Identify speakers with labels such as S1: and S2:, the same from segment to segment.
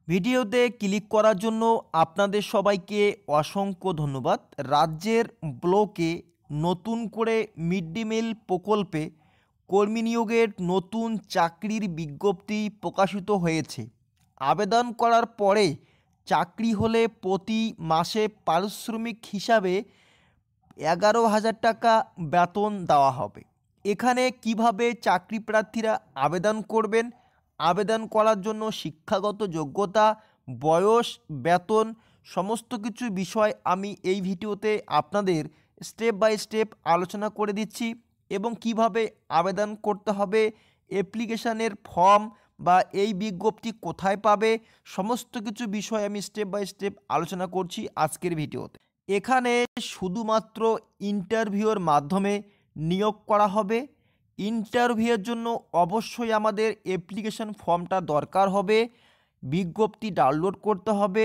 S1: ভিডিওতে ক্লিক করার জন্য আপনাদের সবাইকে অসংখ্য ধন্যবাদ। রাজ্যের ব্লকে নতুন করে মিড ডে মিল প্রকল্পে কর্মী নিয়োগের নতুন চাকরির বিজ্ঞপ্তি প্রকাশিত হয়েছে। আবেদন করার পরে চাকরি হলে প্রতি মাসে পারিশ্রমিক হিসাবে 11,000 টাকা বেতন দেওয়া হবে। এখানে কিভাবে চাকরি প্রার্থীরা আবেদন করবেন, আবেদন করার জন্য শিক্ষাগত যোগ্যতা, বয়স, বেতন সমস্ত কিছু বিষয় আমি এই ভিডিওতে আপনাদের স্টেপ বাই স্টেপ আলোচনা করে দিচ্ছি এবং কিভাবে আবেদন করতে হবে, অ্যাপ্লিকেশানের ফর্ম বা এই বিজ্ঞপ্তি কোথায় পাবে, সমস্ত কিছু বিষয় আমি স্টেপ বাই স্টেপ আলোচনা করছি আজকের ভিডিওতে। এখানে শুধুমাত্র ইন্টারভিউর মাধ্যমে নিয়োগ করা হবে। ইন্টারভিউয়ের জন্য অবশ্যই আমাদের অ্যাপ্লিকেশন ফর্মটা দরকার হবে, বিজ্ঞপ্তি ডাউনলোড করতে হবে।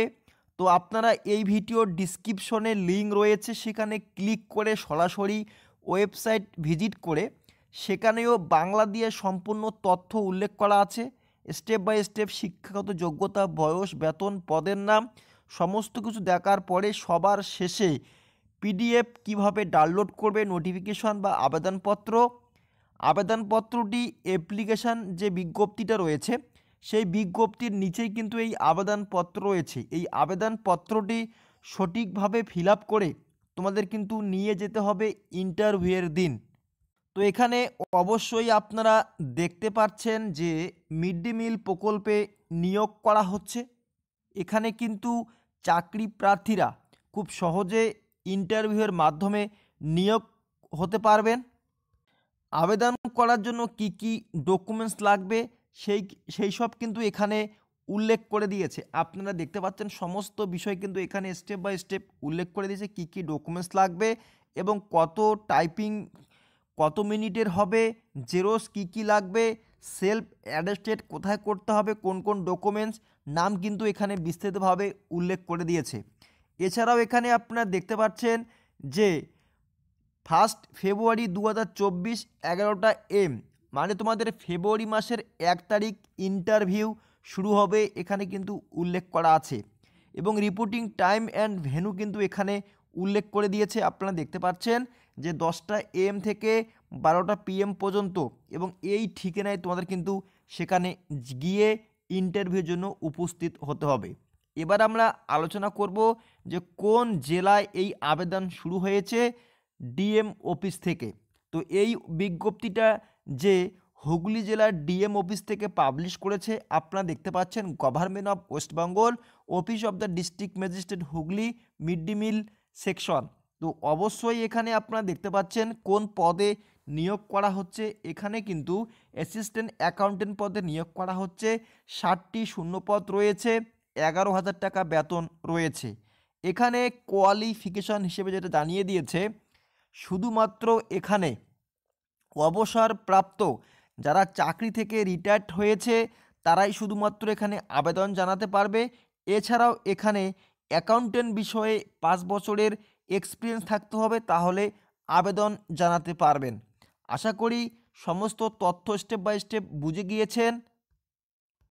S1: তো আপনারা এই ভিডিওর ডিসক্রিপশনে লিঙ্ক রয়েছে, সেখানে ক্লিক করে সরাসরি ওয়েবসাইট ভিজিট করে সেখানেও বাংলা দিয়ে সম্পূর্ণ তথ্য উল্লেখ করা আছে। স্টেপ বাই স্টেপ শিক্ষাগত যোগ্যতা, বয়স, বেতন, পদের নাম সমস্ত কিছু দেখার পরে সবার শেষে পিডিএফ কিভাবে ডাউনলোড করবে, নোটিফিকেশন বা আবেদনপত্রটি অ্যাপ্লিকেশান যে বিজ্ঞপ্তিটা রয়েছে সেই বিজ্ঞপ্তির নিচেই কিন্তু এই আবেদনপত্র রয়েছে। এই আবেদনপত্রটি সঠিকভাবে ফিল আপ করে তোমাদের কিন্তু নিয়ে যেতে হবে ইন্টারভিউয়ের দিন। তো এখানে অবশ্যই আপনারা দেখতে পাচ্ছেন যে মিড ডে মিল প্রকল্পে নিয়োগ করা হচ্ছে। এখানে কিন্তু চাকরি প্রার্থীরা খুব সহজে ইন্টারভিউয়ের মাধ্যমে নিয়োগ হতে পারবেন। আবেদন করার জন্য কি কি ডকুমেন্টস লাগবে সেই সব কিন্তু এখানে উল্লেখ করে দিয়েছে। আপনারা দেখতে পাচ্ছেন সমস্ত বিষয় কিন্তু এখানে স্টেপ বাই স্টেপ উল্লেখ করে দিয়েছে কি কি ডকুমেন্টস লাগবে এবং কত টাইপিং কত মিনিটের হবে, জেরক্স কী কী লাগবে, সেলফ অ্যাটেস্টেড কোথায় করতে হবে, কোন কোন ডকুমেন্টস নাম কিন্তু এখানে বিস্তারিতভাবে উল্লেখ করে দিয়েছে। এছাড়াও এখানে আপনারা দেখতে পাচ্ছেন যে 1 ফেব্রুয়ারি 2024 11টা AM মানে তোমাদের ফেব্রুয়ারি মাসের 1 তারিখ ইন্টারভিউ শুরু হবে, এখানে কিন্তু উল্লেখ করা আছে এবং রিপোর্টিং টাইম অ্যান্ড ভেন্যু কিন্তু এখানে উল্লেখ করে দিয়েছে। আপনারা দেখতে পাচ্ছেন যে 10টা AM থেকে 12টা PM পর্যন্ত এবং এই ঠিকানায় তোমাদের কিন্তু সেখানে গিয়ে ইন্টারভিউর জন্য উপস্থিত হতে হবে। এবার আমরা আলোচনা করব যে কোন জেলায় এই আবেদন শুরু হয়েছে। ডিএম অফিস থেকে। তো এই বিজ্ঞপ্তিটা যে হুগলি জেলার ডিএম অফিস থেকে পাবলিশ করেছে, আপনারা দেখতে পাচ্ছেন government of West Bengal, office of the district magistrate Hooghly, mid day meal section. তো অবশ্যই এখানে আপনারা দেখতে পাচ্ছেন কোন পদে নিয়োগ করা হচ্ছে। এখানে কিন্তু অ্যাসিস্ট্যান্ট অ্যাকাউন্টেন্ট পদে নিয়োগ করা হচ্ছে। 60টি শূন্যপদ রয়েছে, 11,000 টাকা বেতন রয়েছে। এখানে কোয়ালিফিকেশন হিসেবে যেটা জানিয়ে দিয়েছে, শুধুমাত্র এখানে অবসরপ্রাপ্ত যারা চাকরি থেকে রিটায়ার্ড হয়েছে তারাই শুধুমাত্র এখানে আবেদন জানাতে পারবে। এছাড়াও এখানে অ্যাকাউন্টেন্ট বিষয়ে 5 বছরের এক্সপিরিয়েন্স থাকতে হবে, তাহলে আবেদন জানাতে পারবেন। আশা করি সমস্ত তথ্য স্টেপ বাই স্টেপ বুঝে গিয়েছেন।